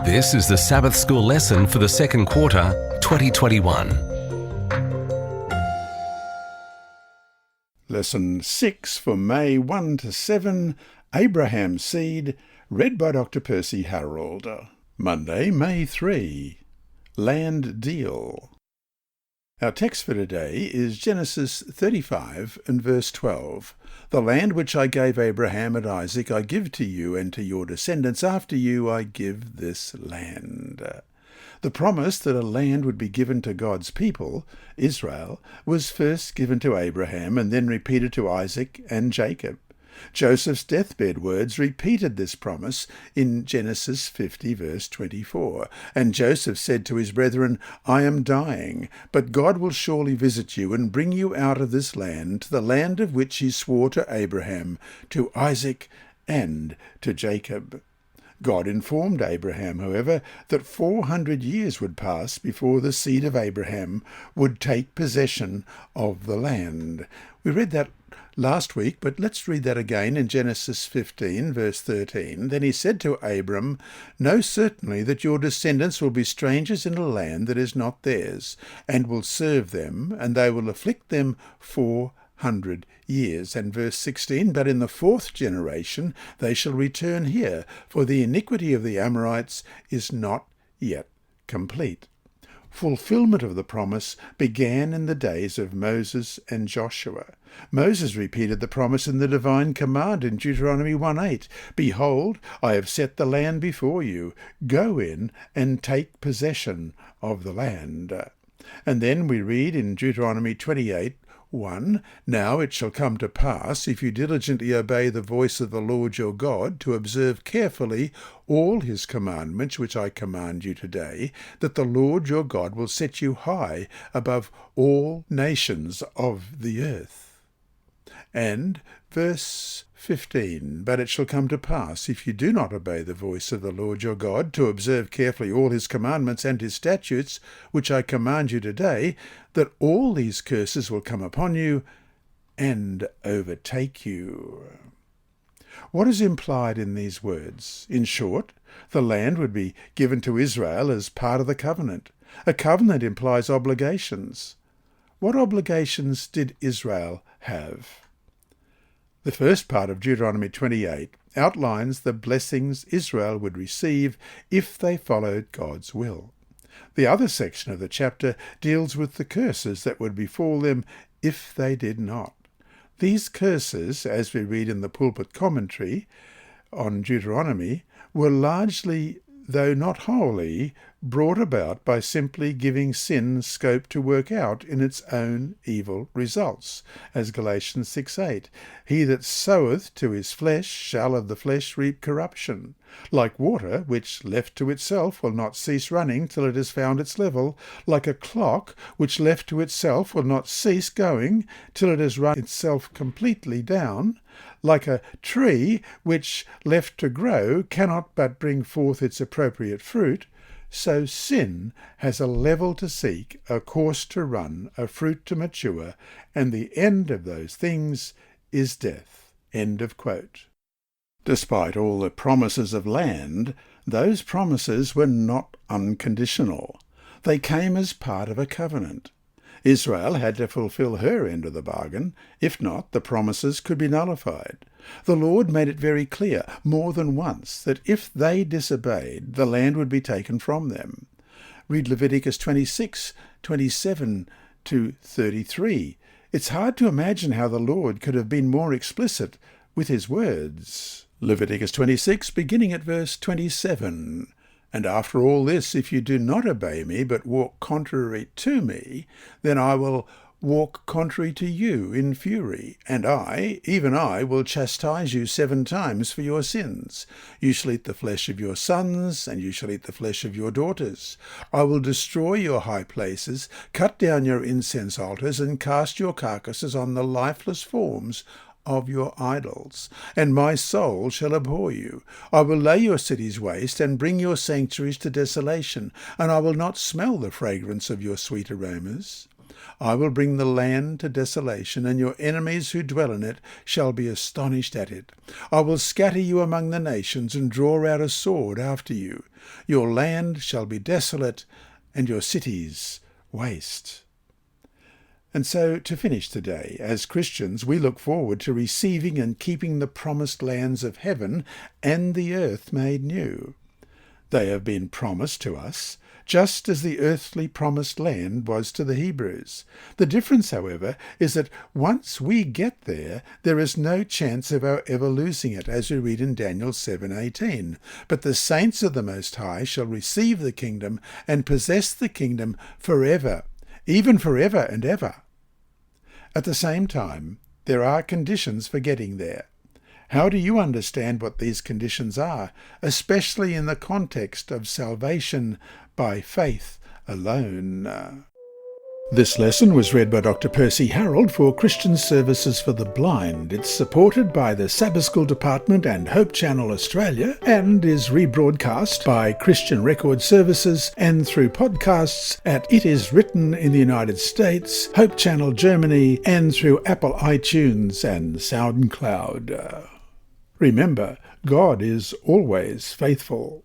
This is the Sabbath School lesson for the second quarter, 2021. Lesson 6 for May 1 to 7, Abraham's Seed, read by Dr. Percy Harrold. Monday, May 3, Land Deal. Our text for today is Genesis 35 and verse 12. The land which I gave Abraham and Isaac I give to you, and to your descendants after you I give this land. The promise that a land would be given to God's people, Israel, was first given to Abraham and then repeated to Isaac and Jacob. Joseph's deathbed words repeated this promise in Genesis 50 verse 24. And Joseph said to his brethren, I am dying, but God will surely visit you and bring you out of this land, to the land of which he swore to Abraham, to Isaac, and to Jacob. God informed Abraham, however, that 400 years would pass before the seed of Abraham would take possession of the land. We read that last week, but let's read that again in Genesis 15, verse 13. Then he said to Abram, Know certainly that your descendants will be strangers in a land that is not theirs, and will serve them, and they will afflict them 400 years. And verse 16, But in the fourth generation they shall return here, for the iniquity of the Amorites is not yet complete. Fulfillment of the promise began in the days of Moses and Joshua. Moses repeated the promise in the divine command in Deuteronomy 1:8. Behold, I have set the land before you. Go in and take possession of the land. And then we read in Deuteronomy 28:1, Now it shall come to pass, if you diligently obey the voice of the Lord your God, to observe carefully all his commandments which I command you today, that the Lord your God will set you high above all nations of the earth. And verse 15, But it shall come to pass, if you do not obey the voice of the Lord your God, to observe carefully all his commandments and his statutes, which I command you today, that all these curses will come upon you and overtake you. What is implied in these words? In short, the land would be given to Israel as part of the covenant. A covenant implies obligations. What obligations did Israel have? The first part of Deuteronomy 28 outlines the blessings Israel would receive if they followed God's will. The other section of the chapter deals with the curses that would befall them if they did not. These curses, as we read in the pulpit commentary on Deuteronomy, were largely, though not wholly, brought about by simply giving sin scope to work out in its own evil results, as Galatians 6:8. He that soweth to his flesh shall of the flesh reap corruption. Like water, which left to itself will not cease running till it has found its level, like a clock, which left to itself will not cease going till it has run itself completely down, like a tree, which left to grow cannot but bring forth its appropriate fruit, so sin has a level to seek, a course to run, a fruit to mature, and the end of those things is death. End of quote. Despite all the promises of land, those promises were not unconditional. They came as part of a covenant. Israel had to fulfill her end of the bargain. If not, the promises could be nullified. The Lord made it very clear, more than once, that if they disobeyed, the land would be taken from them. Read Leviticus 26:27 to 33. It's hard to imagine how the Lord could have been more explicit with his words. Leviticus 26, beginning at verse 27. And after all this, if you do not obey me, but walk contrary to me, then I will walk contrary to you in fury, and I, even I, will chastise you 7 times for your sins. You shall eat the flesh of your sons, and you shall eat the flesh of your daughters. I will destroy your high places, cut down your incense altars, and cast your carcasses on the lifeless forms of your idols, and my soul shall abhor you. I will lay your cities waste, and bring your sanctuaries to desolation, and I will not smell the fragrance of your sweet aromas. I will bring the land to desolation, and your enemies who dwell in it shall be astonished at it. I will scatter you among the nations, and draw out a sword after you. Your land shall be desolate, and your cities waste. And so, to finish today, as Christians, we look forward to receiving and keeping the promised lands of heaven and the earth made new. They have been promised to us, just as the earthly promised land was to the Hebrews. The difference, however, is that once we get there, there is no chance of our ever losing it, as we read in Daniel 7:18. But the saints of the Most High shall receive the kingdom and possess the kingdom forever, even forever and ever. At the same time, there are conditions for getting there. How do you understand what these conditions are, especially in the context of salvation by faith alone? This lesson was read by Dr. Percy Harrold for Christian Services for the Blind. It's supported by the Sabbath School Department and Hope Channel Australia, and is rebroadcast by Christian Record Services and through podcasts at It Is Written in the United States, Hope Channel Germany, and through Apple iTunes and SoundCloud. Remember, God is always faithful.